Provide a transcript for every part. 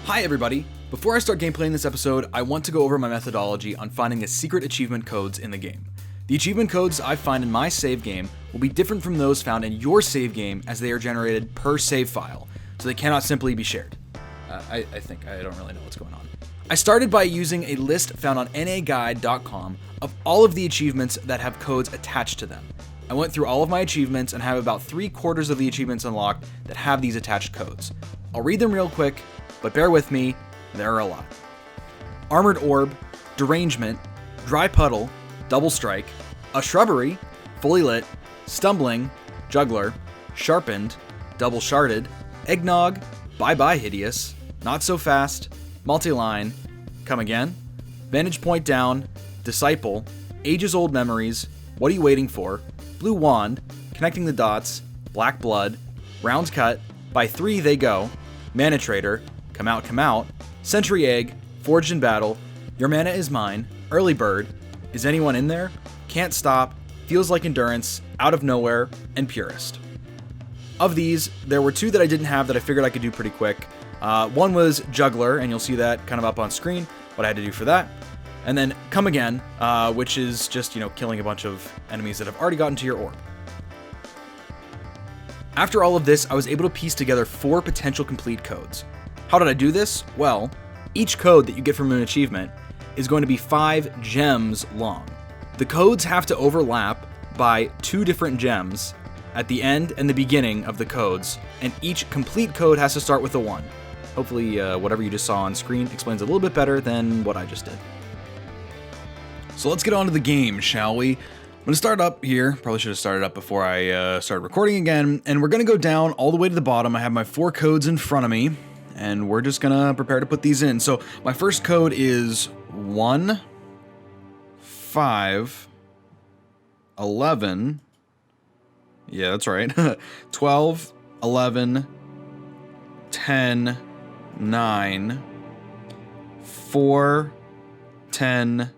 Hi everybody! Before I start gameplaying this episode, I want to go over my methodology on finding the secret achievement codes in the game. The achievement codes I find in my save game will be different from those found in your save game as they are generated per save file, so they cannot simply be shared. I don't really know what's going on. I started by using a list found on naguide.com of all of the achievements that have codes attached to them. I went through all of my achievements and have about 3/4 of the achievements unlocked that have these attached codes. I'll read them real quick, but bear with me, there are a lot. Armored Orb, Derangement, Dry Puddle, Double Strike, A Shrubbery, Fully Lit, Stumbling, Juggler, Sharpened, Double Sharded, Eggnog, Bye Bye Hideous, Not So Fast, Multi-Line, Come Again, Vantage Point Down, Disciple, Ages Old Memories, What Are You Waiting For, Blue Wand, Connecting the Dots, Black Blood, Rounds Cut, By 3 They Go, Mana Trader, Come Out, Century Egg, Forged in Battle, Your Mana Is Mine, Early Bird, Is Anyone In There, Can't Stop, Feels Like Endurance, Out of Nowhere, and Purist. Of these, there were 2 that I didn't have that I figured I could do pretty quick. One was Juggler, and you'll see that kind of up on screen, what I had to do for that. And then Come Again, which is just, killing a bunch of enemies that have already gotten to your orb. After all of this, I was able to piece together 4 potential complete codes. How did I do this? Well, each code that you get from an achievement is going to be 5 gems long. The codes have to overlap by 2 different gems at the end and the beginning of the codes, and each complete code has to start with a 1. Hopefully, whatever you just saw on screen explains a little bit better than what I just did. So let's get on to the game, shall we? I'm going to start up here. Probably should have started up before I started recording again, and we're going to go down all the way to the bottom. I have my 4 codes in front of me, and we're just going to prepare to put these in. So my first code is 1, 5, 11, yeah, that's right, 12, 11, 10, 9, 4, 10,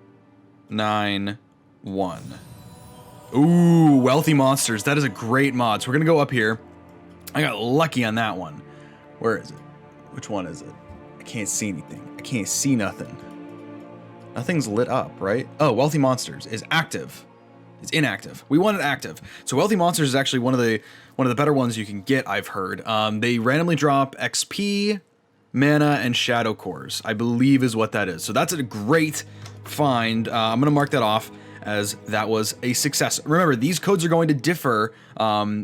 9, 1. Ooh, Wealthy Monsters. That is a great mod. So we're going to go up here. I got lucky on that one. Where is it? Which one is it? I can't see anything. I can't see nothing. Nothing's lit up, right? Oh, Wealthy Monsters is active. It's inactive. We want it active. So Wealthy Monsters is actually one of the better ones you can get, I've heard. They randomly drop XP, mana, and shadow cores, I believe is what that is. So that's a great find. I'm going to mark that off as that was a success. Remember, these codes are going to differ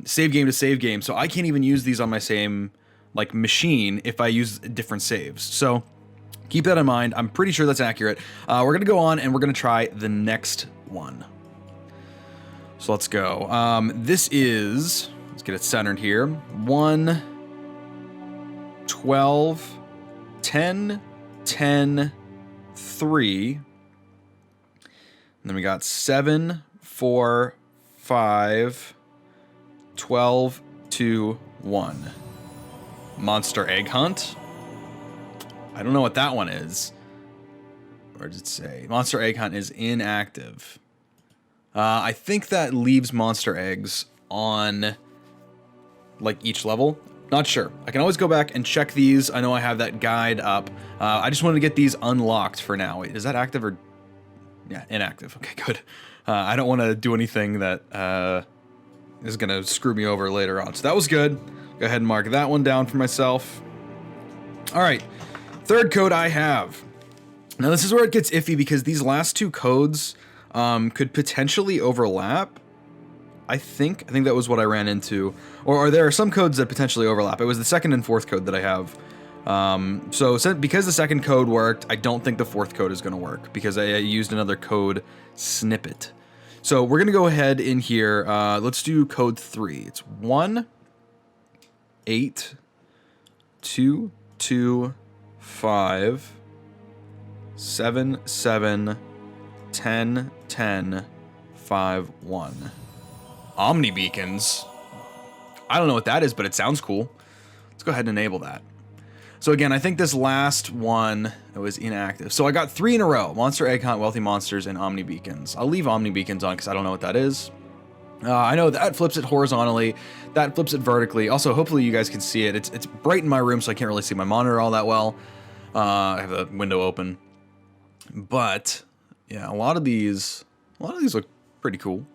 save game to save game, so I can't even use these on my same machine if I use different saves. So keep that in mind. I'm pretty sure that's accurate. We're going to go on and we're going to try the next one. So let's go. This is, let's get it centered here. 1, 12, 10, 10, 3. And then we got 7, 4, 5, 12, 2, 1. Monster Egg Hunt. I don't know what that one is. Where does it say? Monster Egg Hunt is inactive. I think that leaves monster eggs on each level. Not sure. I can always go back and check these. I know I have that guide up. I just wanted to get these unlocked for now. Wait, is that active or... Yeah, inactive. Okay, good. I don't want to do anything that is going to screw me over later on. So that was good. Go ahead and mark that one down for myself. All right. Third code I have. Now, this is where it gets iffy because these last 2 codes could potentially overlap. I think that was what I ran into. Or there are some codes that potentially overlap. It was the 2nd and 4th code that I have. So because the 2nd code worked, I don't think the 4th code is going to work because I used another code snippet. So we're going to go ahead in here. Let's do code 3. It's 1, 8, 2, 2, 5, 7, 7, 10, 10, 5, 1. Omni Beacons. I don't know what that is, but it sounds cool. Let's go ahead and enable that. So again, I think this last one was inactive. So I got 3 in a row. Monster Egg Hunt, Wealthy Monsters, and Omni Beacons. I'll leave Omni Beacons on because I don't know what that is. I know that flips it horizontally, that flips it vertically. Also, hopefully you guys can see it. It's bright in my room, so I can't really see my monitor all that well. I have the window open. But yeah, a lot of these look pretty cool.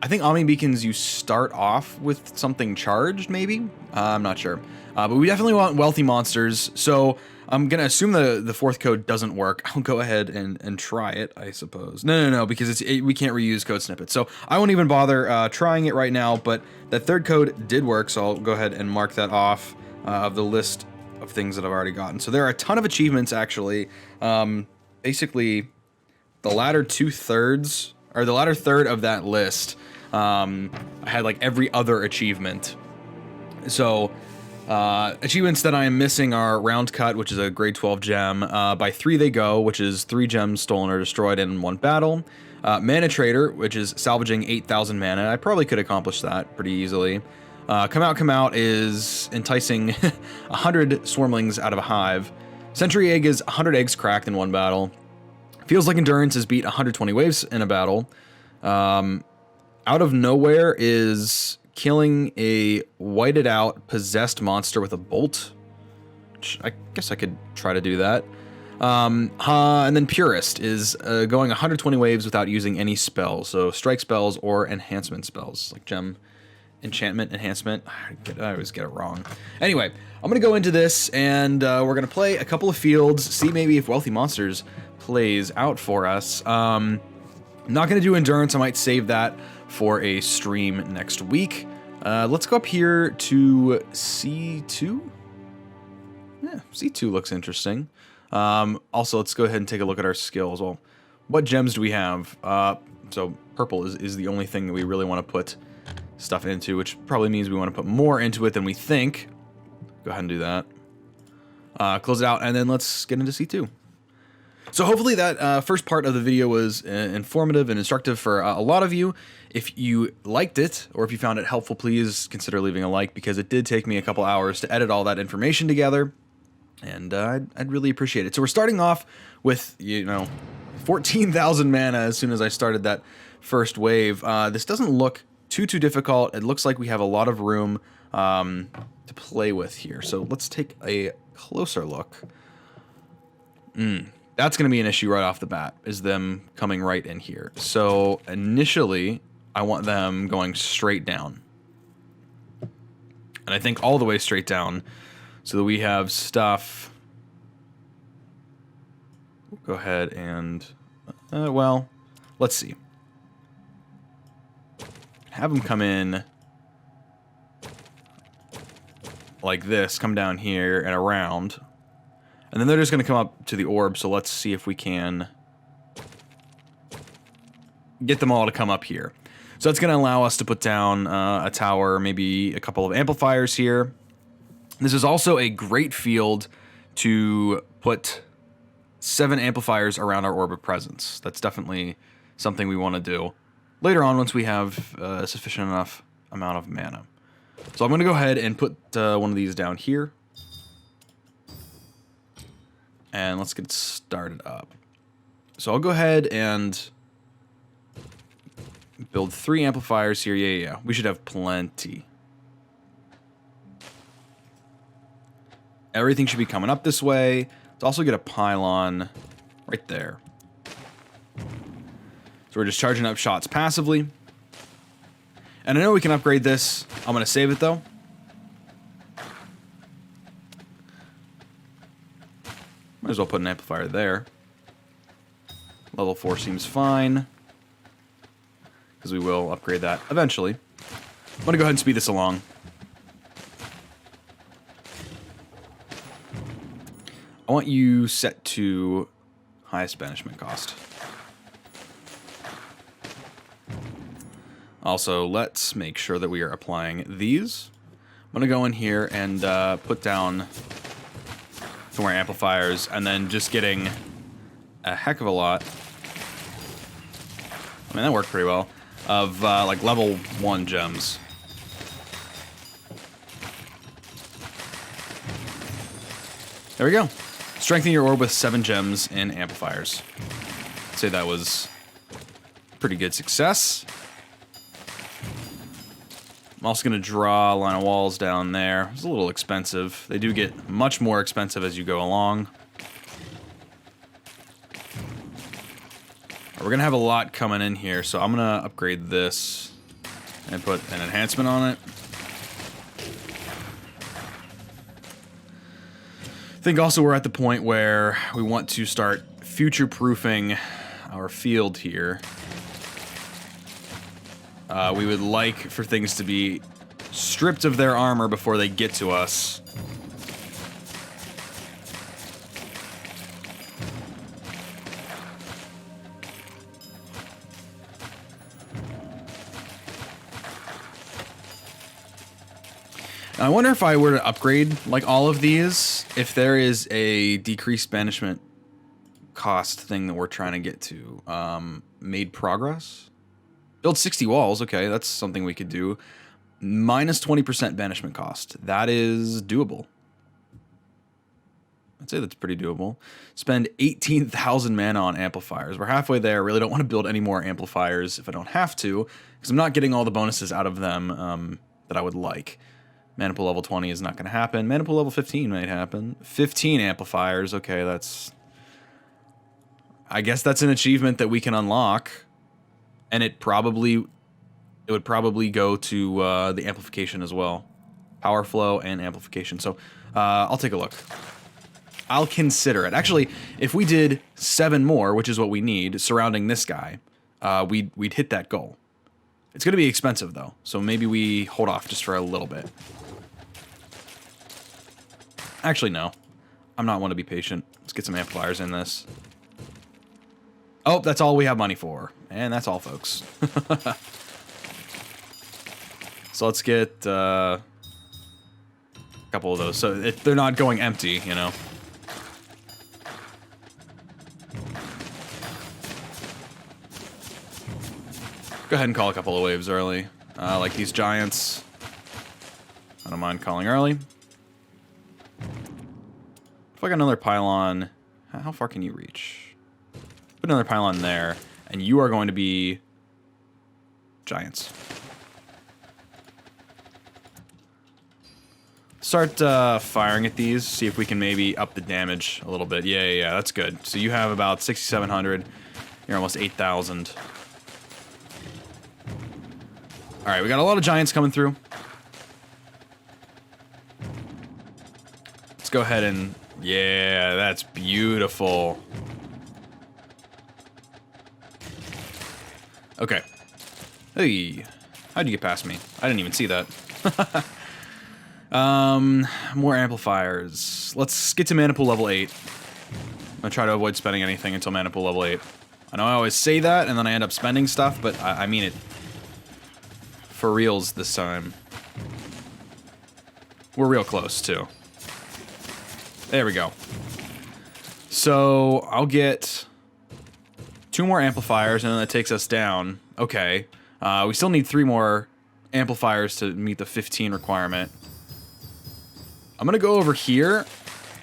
I think Omni Beacons, you start off with something charged, maybe? I'm not sure. But we definitely want wealthy monsters, so I'm going to assume the fourth code doesn't work. I'll go ahead and try it, I suppose. No, because we can't reuse code snippets. So I won't even bother trying it right now, but that third code did work, so I'll go ahead and mark that off of the list of things that I've already gotten. So there are a ton of achievements, actually. Basically, the latter two-thirds, or the latter third of that list, I had like every other achievement. So achievements that I am missing are Round Cut, which is a grade 12 gem, By 3 They Go, which is 3 gems stolen or destroyed in one battle, Mana Trader, which is salvaging 8,000 mana. I probably could accomplish that pretty easily. Come Out is enticing 100 swarmlings out of a hive. Sentry Egg is 100 eggs cracked in one battle. Feels Like Endurance is beat 120 waves in a battle. Out of Nowhere is killing a whited out possessed monster with a bolt, which I guess I could try to do that. And then Purist is going 120 waves without using any spells, so strike spells or enhancement spells, like gem enchantment enhancement. I always get it wrong. Anyway, I'm gonna go into this and we're gonna play a couple of fields, see maybe if Wealthy Monsters plays out for us. I'm not gonna do endurance. I might save that for a stream next week. Let's go up here to C2. Yeah, C2 looks interesting. Also, let's go ahead and take a look at our skills. Well, what gems do we have? So purple is the only thing that we really want to put stuff into, which probably means we want to put more into it than we think. Go ahead and do that. Close it out, and then let's get into C2. So hopefully that first part of the video was informative and instructive for a lot of you. If you liked it, or if you found it helpful, please consider leaving a like, because it did take me a couple hours to edit all that information together, and I'd really appreciate it. So we're starting off with, 14,000 mana as soon as I started that first wave. This doesn't look too difficult. It looks like we have a lot of room to play with here. So let's take a closer look. That's going to be an issue right off the bat, is them coming right in here. So initially, I want them going straight down. And I think all the way straight down, so that we have stuff. We'll go ahead and, well, let's see. Have them come in like this, come down here and around. And then they're just going to come up to the orb, so let's see if we can get them all to come up here. So that's going to allow us to put down a tower, maybe a couple of amplifiers here. This is also a great field to put 7 amplifiers around our orb of presence. That's definitely something we want to do later on once we have a sufficient enough amount of mana. So I'm going to go ahead and put one of these down here. And let's get started up. So I'll go ahead and build 3 amplifiers here. Yeah. We should have plenty. Everything should be coming up this way. Let's also get a pylon right there. So we're just charging up shots passively. And I know we can upgrade this. I'm going to save it, though. Might as well put an amplifier there. Level 4 seems fine, because we will upgrade that eventually. I'm going to go ahead and speed this along. I want you set to highest banishment cost. Also, let's make sure that we are applying these. I'm going to go in here and put down some more amplifiers, and then just getting a heck of a lot. I mean, that worked pretty well. Of like level 1 gems. There we go. Strengthen your orb with 7 gems and amplifiers. I'd say that was pretty good success. I'm also going to draw a line of walls down there. It's a little expensive. They do get much more expensive as you go along. We're going to have a lot coming in here, so I'm going to upgrade this and put an enhancement on it. I think also we're at the point where we want to start future-proofing our field here. We would like for things to be stripped of their armor before they get to us. I wonder if I were to upgrade like all of these, if there is a decreased banishment cost thing that we're trying to get to. Made progress? Build 60 walls, okay, that's something we could do. Minus 20% banishment cost. That is doable. I'd say that's pretty doable. Spend 18,000 mana on amplifiers. We're halfway there. Really don't want to build any more amplifiers if I don't have to, because I'm not getting all the bonuses out of them that I would like. Mana pool level 20 is not going to happen. Mana pool level 15 might happen. 15 amplifiers, okay, that's... I guess that's an achievement that we can unlock. And it would probably go to the amplification as well. Power flow and amplification. So I'll take a look. I'll consider it. Actually, if we did 7 more, which is what we need, surrounding this guy, we'd hit that goal. It's going to be expensive, though. So maybe we hold off just for a little bit. Actually, no. I'm not one to be patient. Let's get some amplifiers in this. Oh, that's all we have money for. And that's all, folks. So let's get a couple of those. So they're not going empty, you know. Go ahead and call a couple of waves early. Like these giants. I don't mind calling early. If I got another pylon, how far can you reach? Put another pylon there, and you are going to be giants. Start firing at these, see if we can maybe up the damage a little bit. Yeah, that's good. So you have about 6,700. You're almost 8,000. Alright, we got a lot of giants coming through. Let's go ahead and... Yeah, that's beautiful. Okay. Hey, how'd you get past me? I didn't even see that. More amplifiers. Let's get to mana pool level 8. I'm gonna try to avoid spending anything until mana pool level 8. I know I always say that, and then I end up spending stuff, but I mean it for reals this time. We're real close, too. There we go. So, I'll get 2 more amplifiers, and then that takes us down. Okay. We still need 3 more amplifiers to meet the 15 requirement. I'm gonna go over here.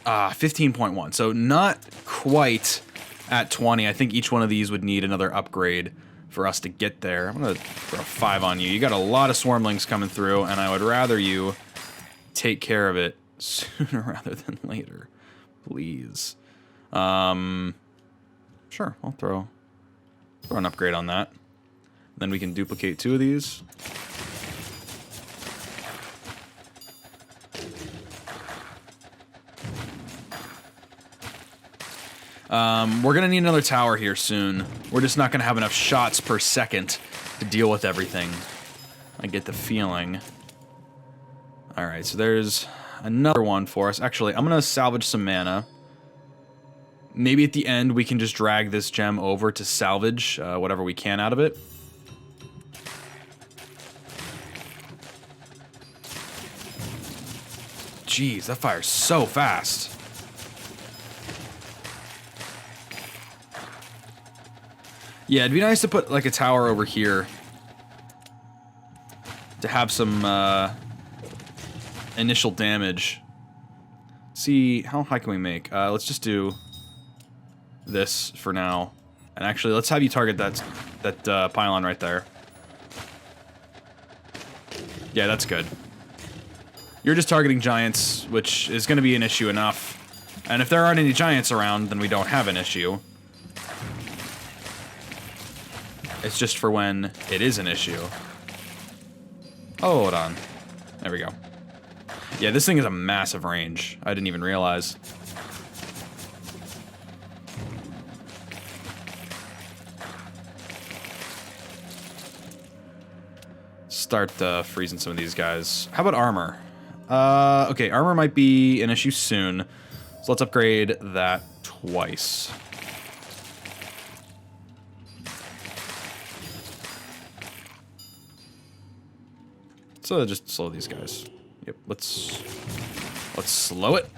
15.1. So, not quite at 20. I think each one of these would need another upgrade for us to get there. I'm gonna throw 5 on you. You got a lot of swarmlings coming through, and I would rather you take care of it sooner rather than later. Please. Sure, I'll throw an upgrade on that. Then we can duplicate 2 of these. We're gonna need another tower here soon. We're just not gonna have enough shots per second to deal with everything. I get the feeling. Alright, so there's another one for us. Actually, I'm gonna salvage some mana. Maybe at the end we can just drag this gem over to salvage whatever we can out of it. Jeez, that fires so fast. Yeah, it'd be nice to put like a tower over here to have some initial damage. See, how high can we make? Let's just do this for now. And actually, let's have you target that pylon right there. Yeah, that's good. You're just targeting giants, which is going to be an issue enough. And if there aren't any giants around, then we don't have an issue. It's just for when it is an issue. Oh, hold on. There we go. Yeah, this thing is a massive range. I didn't even realize. Start freezing some of these guys. How about armor? Okay, armor might be an issue soon. So let's upgrade that twice. So just slow these guys. Yep, let's slow it.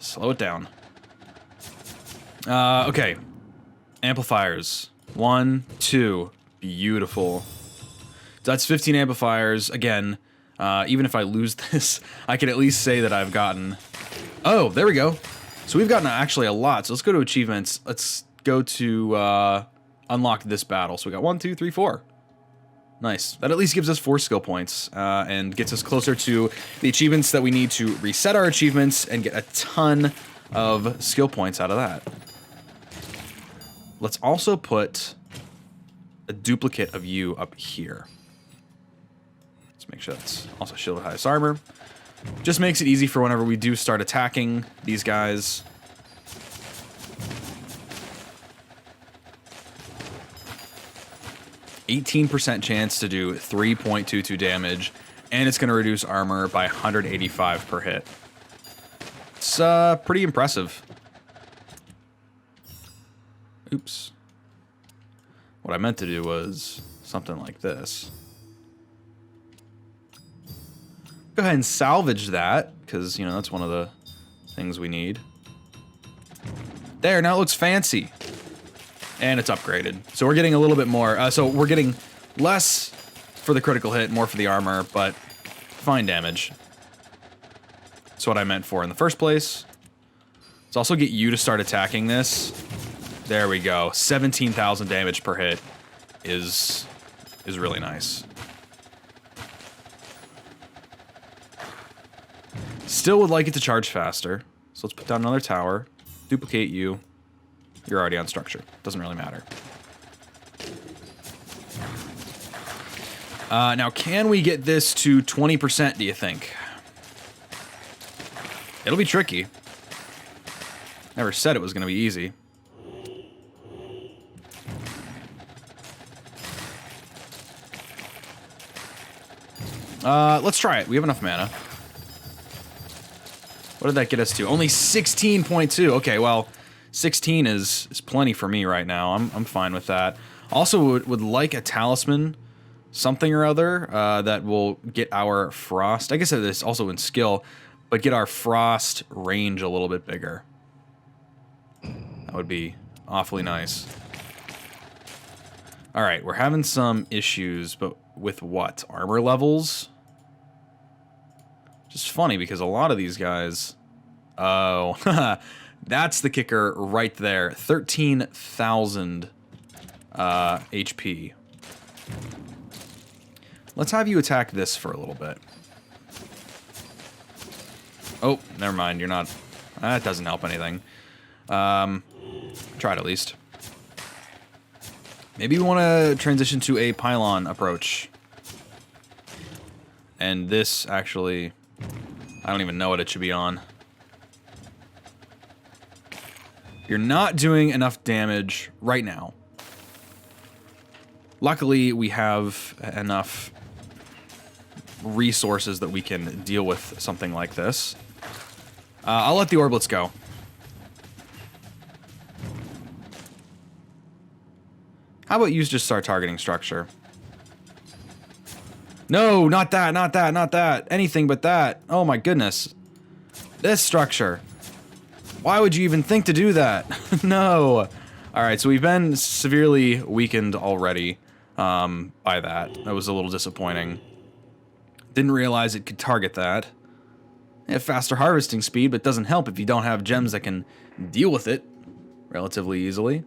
Slow it down. Okay. Amplifiers. 1, 2. Beautiful. So that's 15 amplifiers. Again, even if I lose this, I can at least say that I've gotten... Oh, there we go. So we've gotten actually a lot. So let's go to achievements. Let's go to unlock this battle. So we got 1, 2, 3, 4. Nice. That at least gives us 4 skill points and gets us closer to the achievements that we need to reset our achievements and get a ton of skill points out of that. Let's also put a duplicate of you up here. Let's make sure that's also shielded highest armor. Just makes it easy for whenever we do start attacking these guys. %chance to do 3.22 damage, and it's going to reduce armor by 185 per hit. It's pretty impressive. Oops. What I meant to do was something like this. Go ahead and salvage that, because, you know, that's one of the things we need. There, now it looks fancy. And it's upgraded. So we're getting a little bit more. So we're getting less for the critical hit, more for the armor, but fine damage. That's what I meant for in the first place. Let's also get you to start attacking this. There we go. 17,000 damage per hit is really nice. Still would like it to charge faster. So let's put down another tower. Duplicate you. You're already on structure. Doesn't really matter. Now, can we get this to 20%, do you think? It'll be tricky. Never said it was going to be easy. Let's try it. We have enough mana. What did that get us to? Only 16.2. Okay, well... 16 is plenty for me right now. I'm fine with that. Also would like a talisman, something or other, that will get our frost. I guess it's also in skill, but get our frost range a little bit bigger. That would be awfully nice. All right, we're having some issues, but with what? Armor levels? Just funny because a lot of these guys... Oh, that's the kicker right there. 13,000 HP. Let's have you attack this for a little bit. Oh, never mind. You're not... That doesn't help anything. Try it at least. Maybe we want to transition to a pylon approach. And this actually... I don't even know what it should be on. You're not doing enough damage right now. Luckily, we have enough resources that we can deal with something like this. I'll let the orblets go. How about you just start targeting structure? No, not that, not that, not that. Anything but that. Oh my goodness. This structure. Why would you even think to do that? No. Alright, so we've been severely weakened already by that. That was a little disappointing. Didn't realize it could target that. They have faster harvesting speed, but it doesn't help if you don't have gems that can deal with it relatively easily.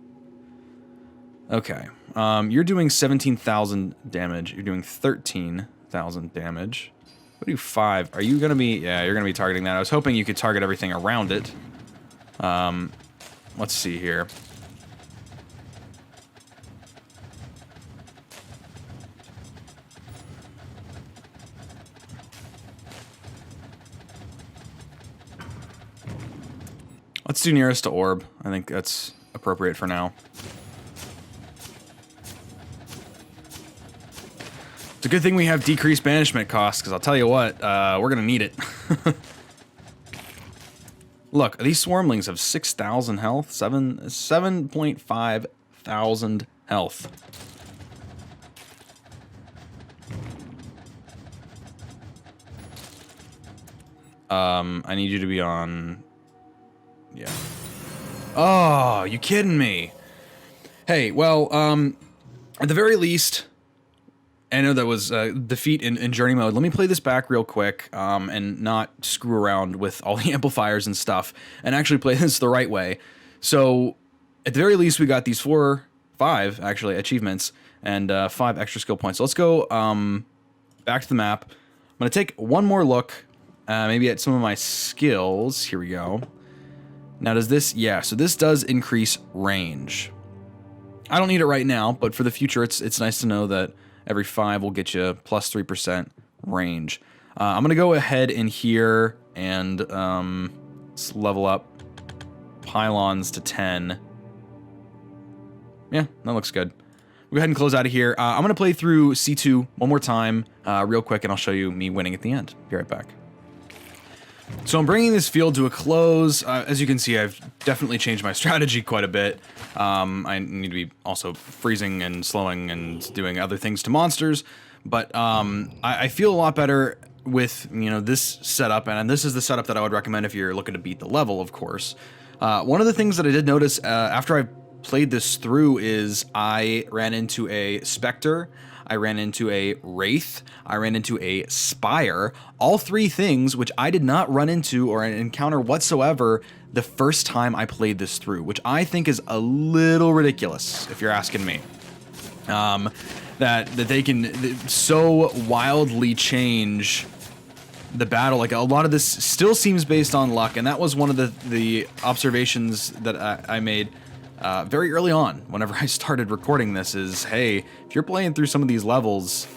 Okay. You're doing 17,000 damage. You're doing 13,000 damage. We'll do 5. Are you going to be... Yeah, you're going to be targeting that. I was hoping you could target everything around it. Let's see here. Let's do nearest to orb. I think that's appropriate for now. It's a good thing we have decreased banishment costs, because I'll tell you what, we're going to need it. Look, these swarmlings have 6,000 health, 7.5 thousand health. I need you to be on... Yeah. Oh, you kidding me? Hey, well, at the very least, I know that was defeat in journey mode. Let me play this back real quick and not screw around with all the amplifiers and stuff and actually play this the right way. So, at the very least, we got these 5 actually achievements and 5 extra skill points. So let's go back to the map. I'm going to take one more look, maybe at some of my skills. Here we go. Now does this, yeah, so this does increase range. I don't need it right now, but for the future, it's nice to know that every 5 will get you plus 3% range. I'm gonna go ahead in here and let's level up pylons to 10. Yeah, that looks good. Go ahead and close out of here. I'm gonna play through C2 one more time real quick, and I'll show you me winning at the end. Be right back. So I'm bringing this field to a close. As you can see, I've definitely changed my strategy quite a bit. I need to be also freezing and slowing and doing other things to monsters. But I feel a lot better with, you know, this setup. And this is the setup that I would recommend if you're looking to beat the level, of course. One of the things that I did notice after I played this through is I ran into a Spectre, I ran into a Wraith, I ran into a Spire, all 3 things which I did not run into or encounter whatsoever the first time I played this through, which I think is a little ridiculous, if you're asking me. That they can so wildly change the battle. Like, a lot of this still seems based on luck, and that was one of the observations that I made very early on, whenever I started recording this, is, hey, if you're playing through some of these levels,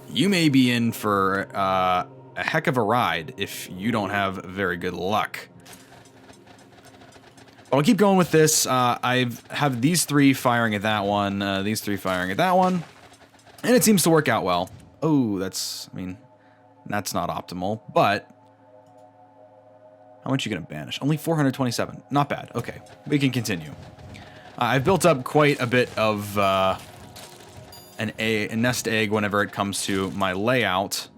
you may be in for a heck of a ride if you don't have very good luck. But I'll keep going with this. I have these 3 firing at that one, these 3 firing at that one, and it seems to work out well. Oh, that's, I mean, that's not optimal, but how much are you gonna banish? Only 427, not bad. Okay, we can continue. I've built up quite a bit of a nest egg whenever it comes to my layout.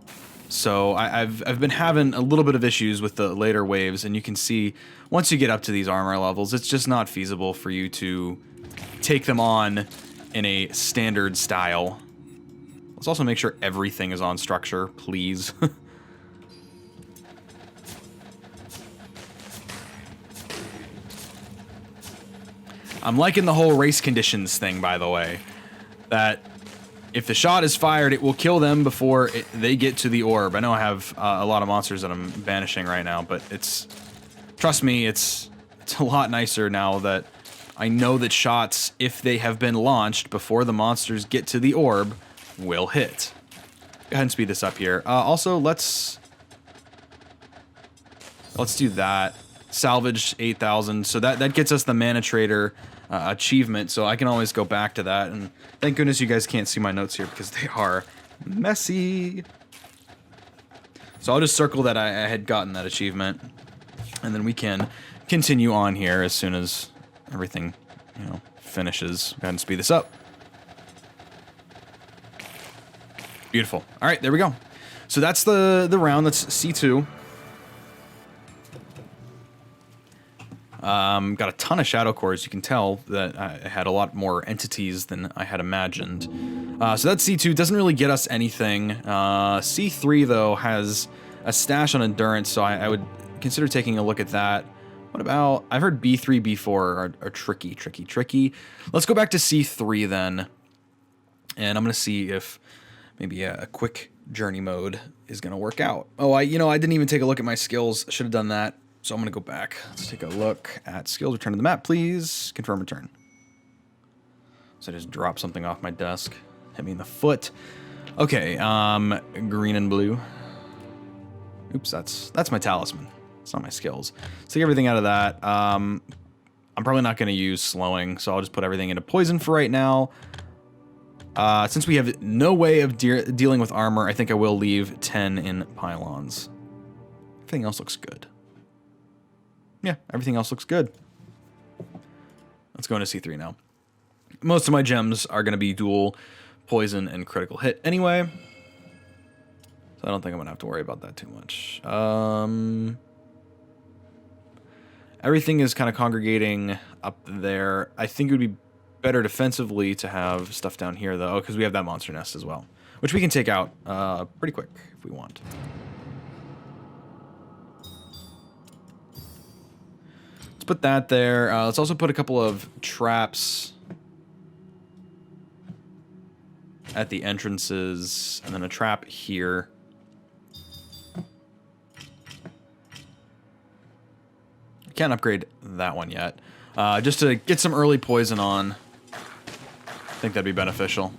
So I've been having a little bit of issues with the later waves, and you can see once you get up to these armor levels, it's just not feasible for you to take them on in a standard style. Let's also make sure everything is on structure, please. I'm liking the whole race conditions thing, by the way. That if the shot is fired, it will kill them before they get to the orb. I know I have a lot of monsters that I'm banishing right now, but trust me, it's a lot nicer now that I know that shots, if they have been launched before the monsters get to the orb, will hit. Go ahead and speed this up here. Also, let's do that. Salvage 8,000, so that gets us the Mana Trader achievement, so I can always go back to that, and thank goodness you guys can't see my notes here because they are messy. So I'll just circle that I had gotten that achievement, and then we can continue on here as soon as everything, you know, finishes. Go ahead and speed this up. Beautiful. All right, there we go. So that's the round. That's C2. Got a ton of shadow cores. You can tell that I had a lot more entities than I had imagined. So that C2 doesn't really get us anything. C3 though has a stash on endurance, so I would consider taking a look at that. What about, I've heard B3, B4 are tricky. Let's go back to C3 then. And I'm gonna see if maybe a quick journey mode is going to work out. Oh, I didn't even take a look at my skills. Should have done that. So I'm going to go back. Let's take a look at skills. Return to the map, please. Confirm return. So I just dropped something off my desk. Hit me in the foot. Okay, green and blue. Oops, that's my talisman. It's not my skills. Let's take everything out of that. I'm probably not going to use slowing, so I'll just put everything into poison for right now. Since we have no way of dealing with armor, I think I will leave 10 in pylons. Everything else looks good. Yeah, everything else looks good. Let's go into C3 now. Most of my gems are going to be dual poison and critical hit anyway. So I don't think I'm going to have to worry about that too much. Everything is kind of congregating up there. I think it would be better defensively to have stuff down here, though, because we have that monster nest as well, which we can take out pretty quick if we want. Let's put that there. Let's also put a couple of traps at the entrances, and then a trap here. Can't upgrade that one yet. Just to get some early poison on. I think that'd be beneficial.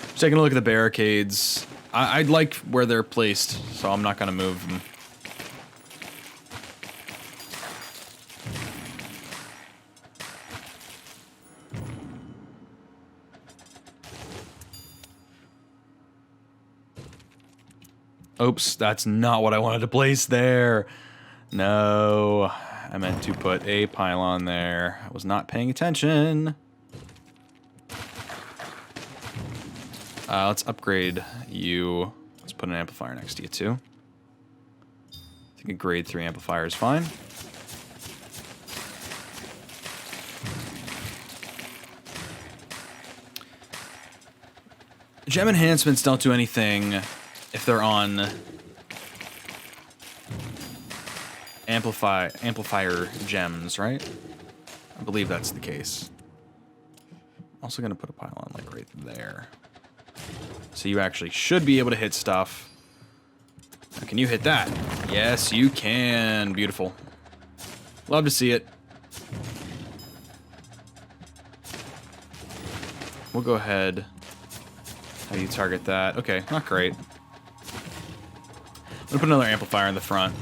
Just taking a look at the barricades. I like where they're placed, so I'm not going to move them. Oops, that's not what I wanted to place there. No, I meant to put a pylon there. I was not paying attention. Let's upgrade you. Let's put an amplifier next to you too. I think a grade 3 amplifier is fine. Gem enhancements don't do anything if they're on amplifier gems, right? I believe that's the case. I'm also gonna put a pylon like right there. So you actually should be able to hit stuff. Now, can you hit that? Yes, you can. Beautiful. Love to see it. We'll go ahead. How do you target that? Okay, not great. I'm gonna put another amplifier in the front.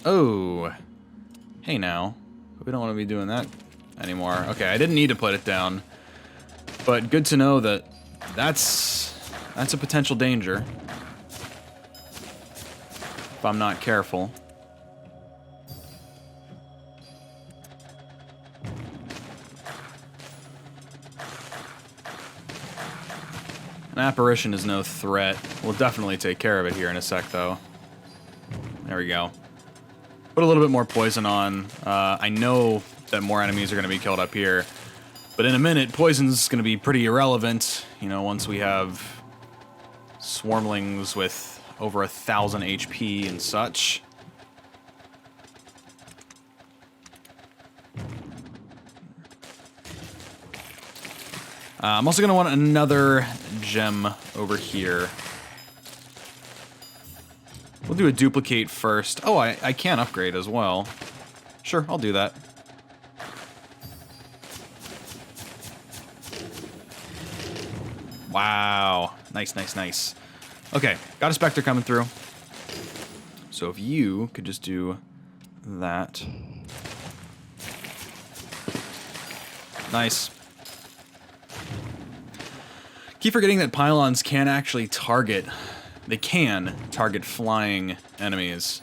Oh. Hey now. We don't want to be doing that anymore. Okay, I didn't need to put it down. But good to know that that's a potential danger. If I'm not careful. An apparition is no threat. We'll definitely take care of it here in a sec, though. There we go. Put a little bit more poison on. I know that more enemies are going to be killed up here. But in a minute, poison's going to be pretty irrelevant. You know, once we have swarmlings with over 1,000 HP and such. I'm also going to want another gem over here. We'll do a duplicate first. Oh, I can upgrade as well. Sure, I'll do that. Wow. Nice, nice, nice. Okay, got a Spectre coming through. So if you could just do that. Nice. Keep forgetting that pylons can actually target. They can target flying enemies.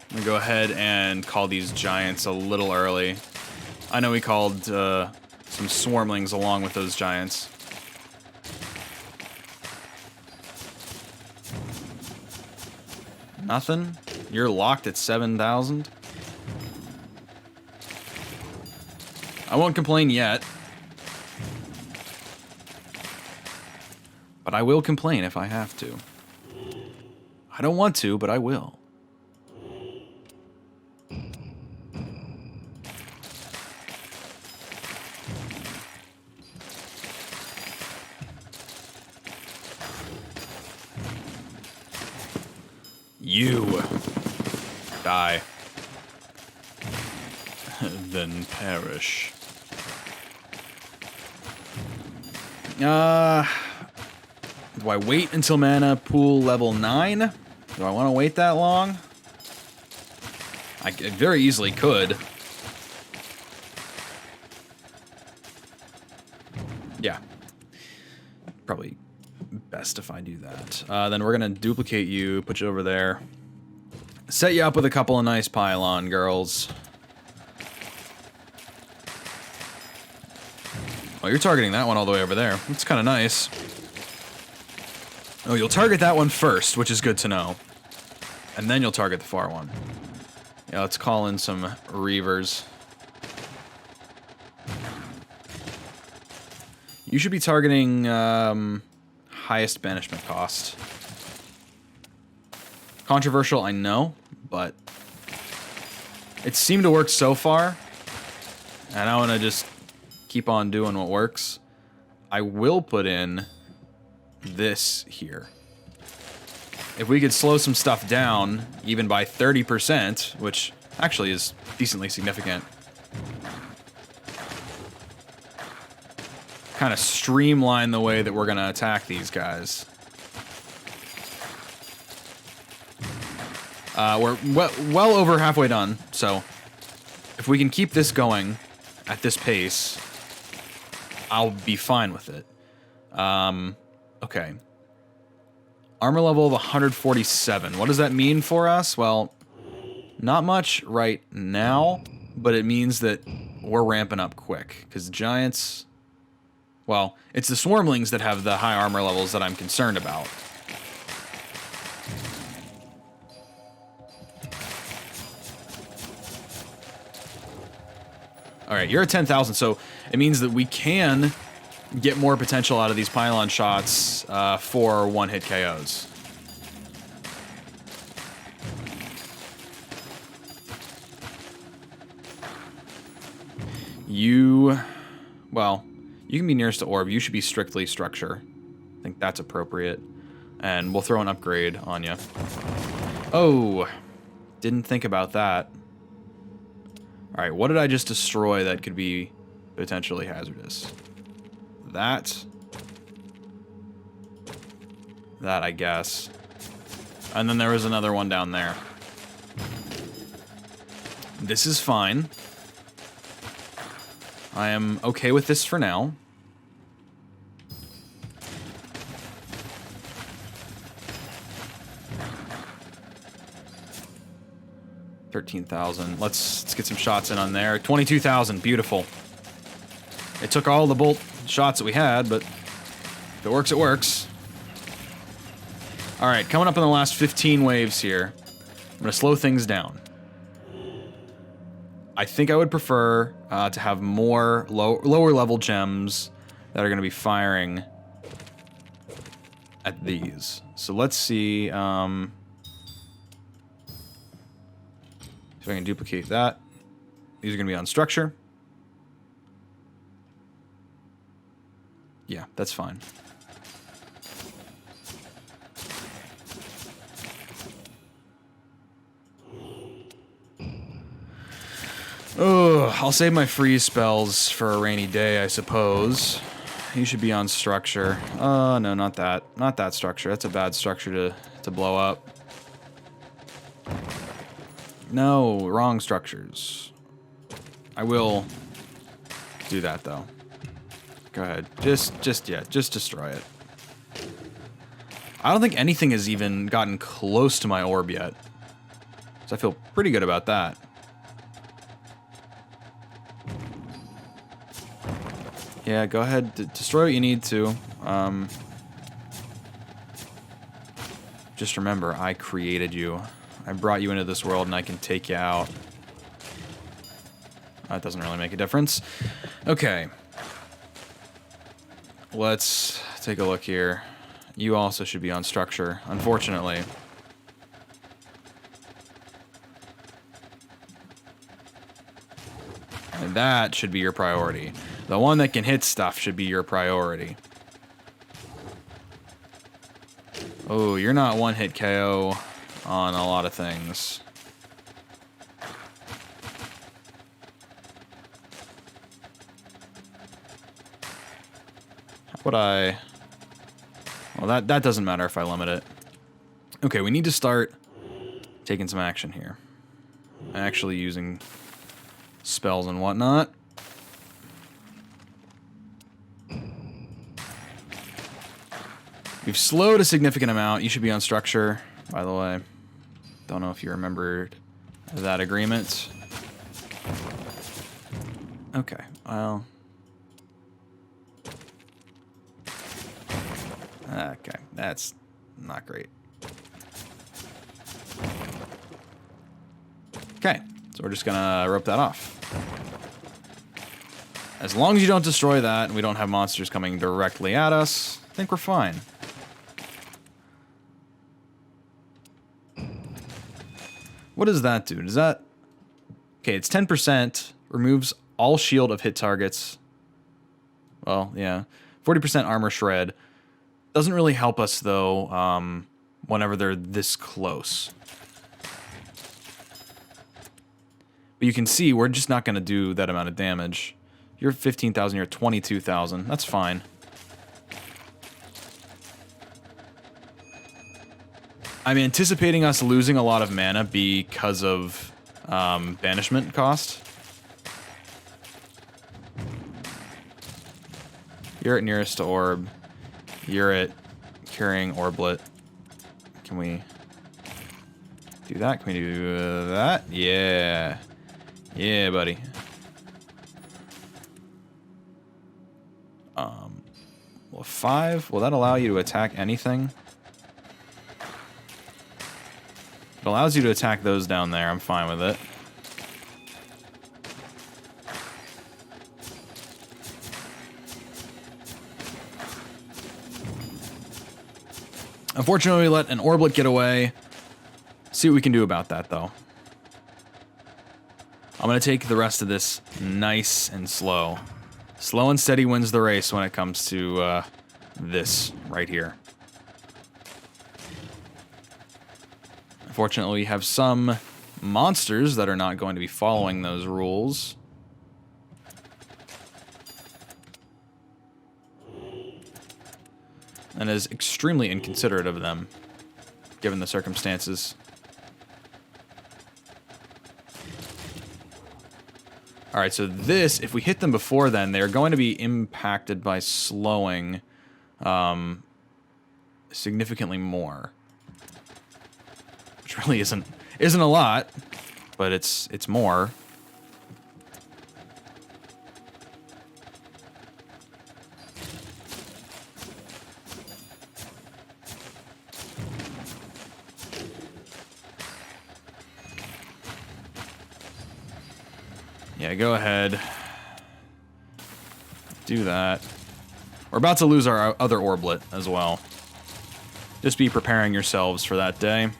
I'm gonna go ahead and call these giants a little early. I know we called some swarmlings along with those giants. Nothing? You're locked at 7,000? I won't complain yet. But I will complain if I have to. I don't want to, but I will. You die. Then perish. Do I wait until mana pool level 9? Do I want to wait that long? I very easily could. Yeah. Probably best if I do that. Then we're going to duplicate you, put you over there. Set you up with a couple of nice pylon girls. Oh, you're targeting that one all the way over there. That's kind of nice. Oh, you'll target that one first, which is good to know. And then you'll target the far one. Yeah, let's call in some Reavers. You should be targeting highest banishment cost. Controversial, I know, but it seemed to work so far. And I want to just keep on doing what works. I will put in this here. If we could slow some stuff down, even by 30%, which actually is decently significant, kind of streamline the way that we're going to attack these guys. We're well over halfway done, so if we can keep this going at this pace, I'll be fine with it. Okay. Armor level of 147. What does that mean for us? Well, not much right now, but it means that we're ramping up quick. Because giants... Well, it's the swarmlings that have the high armor levels that I'm concerned about. Alright, you're at 10,000, so it means that we can get more potential out of these pylon shots for one-hit KOs. Well, you can be nearest to orb. You should be strictly structure. I think that's appropriate. And we'll throw an upgrade on you. Oh, didn't think about that. Alright, what did I just destroy that could be potentially hazardous? That, I guess. And then there was another one down there. This is fine. I am okay with this for now. $13,000. Let's get some shots in on there. 22,000. Beautiful. It took all the bolt shots that we had, but if it works, it works. All right, coming up in the last 15 waves here. I'm going to slow things down. I think I would prefer to have more lower level gems that are going to be firing at these. So let's see if I can duplicate that. These are going to be on structure. Yeah, that's fine. Oh, I'll save my freeze spells for a rainy day, I suppose. You should be on structure. No, not that. Not that structure. That's a bad structure to blow up. No, wrong structures. I will do that, though. Go ahead. Just destroy it. I don't think anything has even gotten close to my orb yet. So I feel pretty good about that. Yeah, go ahead. Destroy what you need to. Just remember, I created you. I brought you into this world, and I can take you out. That doesn't really make a difference. Okay. Let's take a look here. You also should be on structure, unfortunately. And that should be your priority. The one that can hit stuff should be your priority. Oh, you're not one-hit KO on a lot of things. How would I... Well, that doesn't matter if I limit it. Okay, we need to start taking some action here. Actually using spells and whatnot. We've slowed a significant amount. You should be on structure, by the way. Don't know if you remembered that agreement. Okay, well... Okay, that's not great. Okay, so we're just gonna rope that off. As long as you don't destroy that and we don't have monsters coming directly at us, I think we're fine. What does that do? Does that... Okay, it's 10%, removes all shield of hit targets. Well, yeah. 40% armor shred. Doesn't really help us, though, whenever they're this close. But you can see, we're just not going to do that amount of damage. You're 15,000, you're 22,000. That's fine. I'm anticipating us losing a lot of mana because of banishment cost. You're at nearest orb. You're at curing orblet. Can we do that? Can we do that? Yeah. Yeah, buddy. Well, 5. Will that allow you to attack anything? It allows you to attack those down there. I'm fine with it. Unfortunately, we let an orblet get away. See what we can do about that, though. I'm going to take the rest of this nice and slow. Slow and steady wins the race when it comes to this right here. Unfortunately, we have some monsters that are not going to be following those rules. And is extremely inconsiderate of them, given the circumstances. Alright, so this, if we hit them before then, they're going to be impacted by slowing significantly more. Which really isn't a lot, but it's more. Yeah, go ahead. Do that. We're about to lose our other orblet as well. Just be preparing yourselves for that day.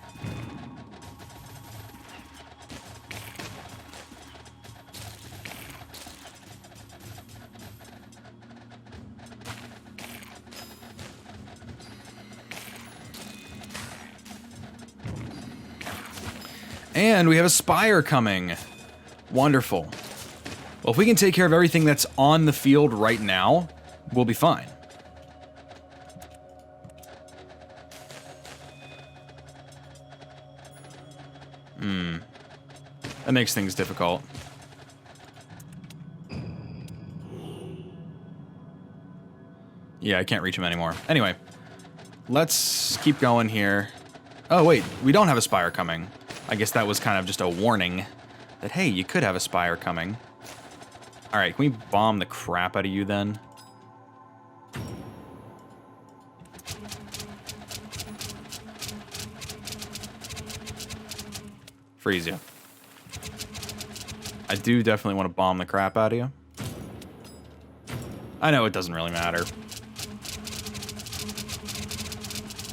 And we have a spire coming. Wonderful. Well, if we can take care of everything that's on the field right now, we'll be fine. That makes things difficult. Yeah, I can't reach him anymore. Anyway, let's keep going here. Oh, wait, we don't have a spire coming. I guess that was kind of just a warning that, hey, you could have a spire coming. Alright, can we bomb the crap out of you then? Freeze you. I do definitely want to bomb the crap out of you. I know it doesn't really matter.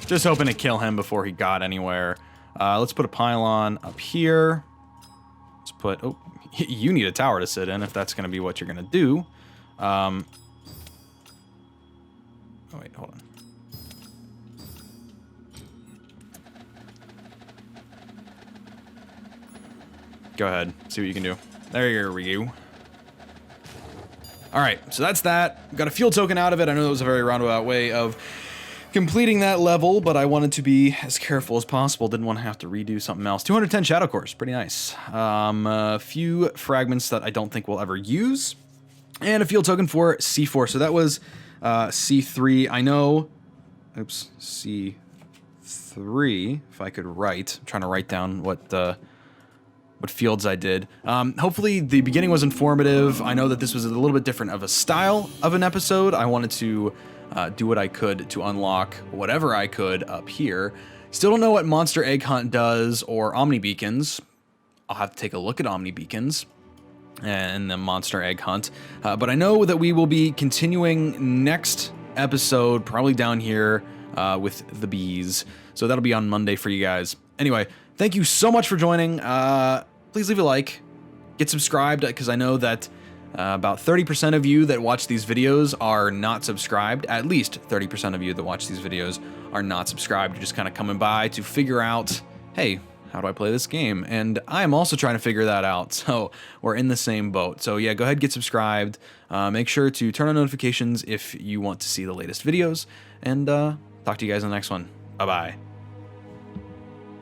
Just hoping to kill him before he got anywhere. Let's put a pylon up here. Let's put... Oh, you need a tower to sit in if that's going to be what you're going to do. Oh, wait, hold on. Go ahead, see what you can do. There we go. Alright, so that's that. Got a fuel token out of it. I know that was a very roundabout way of completing that level, but I wanted to be as careful as possible. Didn't want to have to redo something else. 210 Shadow Cores, pretty nice. A few fragments that I don't think we'll ever use. And a fuel token for C4. So that was C3. I know... Oops, C3. If I could write. I'm trying to write down what fields I did. Hopefully the beginning was informative. I know that this was a little bit different of a style of an episode. I wanted to do what I could to unlock whatever I could up here. Still don't know what Monster Egg Hunt does or Omni Beacons. I'll have to take a look at Omni Beacons and the Monster Egg Hunt. But I know that we will be continuing next episode, probably down here with the bees. So that'll be on Monday for you guys. Anyway, thank you so much for joining. Please leave a like, get subscribed, because I know that about 30% of you that watch these videos are not subscribed. At least 30% of you that watch these videos are not subscribed. You're just kind of coming by to figure out, hey, how do I play this game? And I'm also trying to figure that out, so we're in the same boat. So yeah, go ahead, get subscribed. Make sure to turn on notifications if you want to see the latest videos, and talk to you guys in the next one. Bye-bye.